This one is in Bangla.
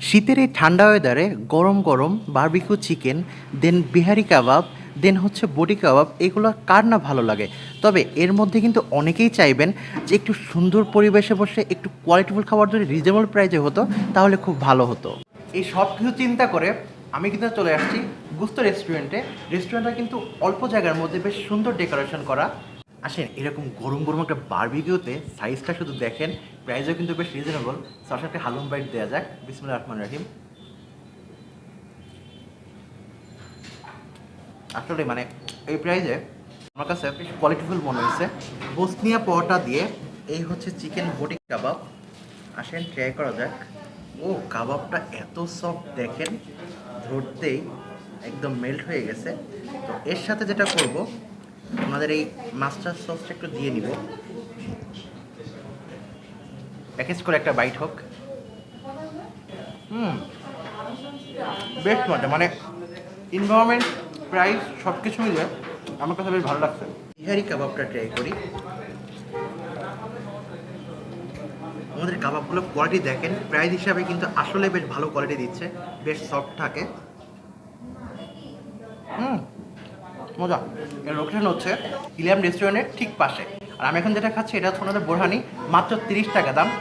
শীতের এই ঠান্ডা ওয়েদারে গরম গরম বারবিকিউ চিকেন, দেন বিহারি কাবাব, দেন হচ্ছে বডি কাবাব, এগুলো কার না ভালো লাগে। তবে এর মধ্যে কিন্তু অনেকেই চাইবেন যে একটু সুন্দর পরিবেশে বসে একটু কোয়ালিটিফুল খাবার যদি রিজনেবল প্রাইসে হতো তাহলে খুব ভালো হতো। এই সব কিছু চিন্তা করে আমি কিন্তু চলে আসছি গুস্তো রেস্টুরেন্টে। রেস্টুরেন্টটা কিন্তু অল্প জায়গার মধ্যে বেশ সুন্দর ডেকোরেশন করা। আসেন, এরকম গরম গরম একটা বারবিকিউতে সাইজটা শুধু দেখেন, প্রাইসও কিন্তু বেশ রিজনেবল। তার সাথে হালুম বাইট দেওয়া যাক। বিসমিল্লাহির রহমানির রহিম। আসলে মানে এই প্রাইসে আমার কাছে বেশ কোয়ালিটিফুল মনে হয়েছে। বসনিয়া পরোটা দিয়ে এই হচ্ছে চিকেন বটি কাবাব। আসেন ট্রাই করা যাক। ও কাবাবটা এত সফট দেখেন, ধরতেই একদম মেল্ট হয়ে গেছে। তো এর সাথে যেটা করব, আমাদের এই মাস্টার সসটা একটু দিয়ে নিব। প্যাকেজ করে একটা বাইট হোক। হুম, বেশ মজা, মানে এনভায়রনমেন্ট, প্রাইস সব কিছু মিলে আমার কাছে বেশ ভালো লাগছে। বিহারি কাবাবটা ট্রাই করি। আমাদের কাবাবগুলো কোয়ালিটি দেখেন, প্রাইস হিসাবে কিন্তু আসলে বেশ ভালো কোয়ালিটি দিচ্ছে, বেশ সফট থাকে। হুম, মজা। এর লোকেশন হচ্ছে ইলিয়াম রেস্টুরেন্টের ঠিক পাশে। আর আমি এখন যেটা খাচ্ছি এটা হচ্ছে ওনাদের বোরহানি, মাত্র 30 টাকা দাম।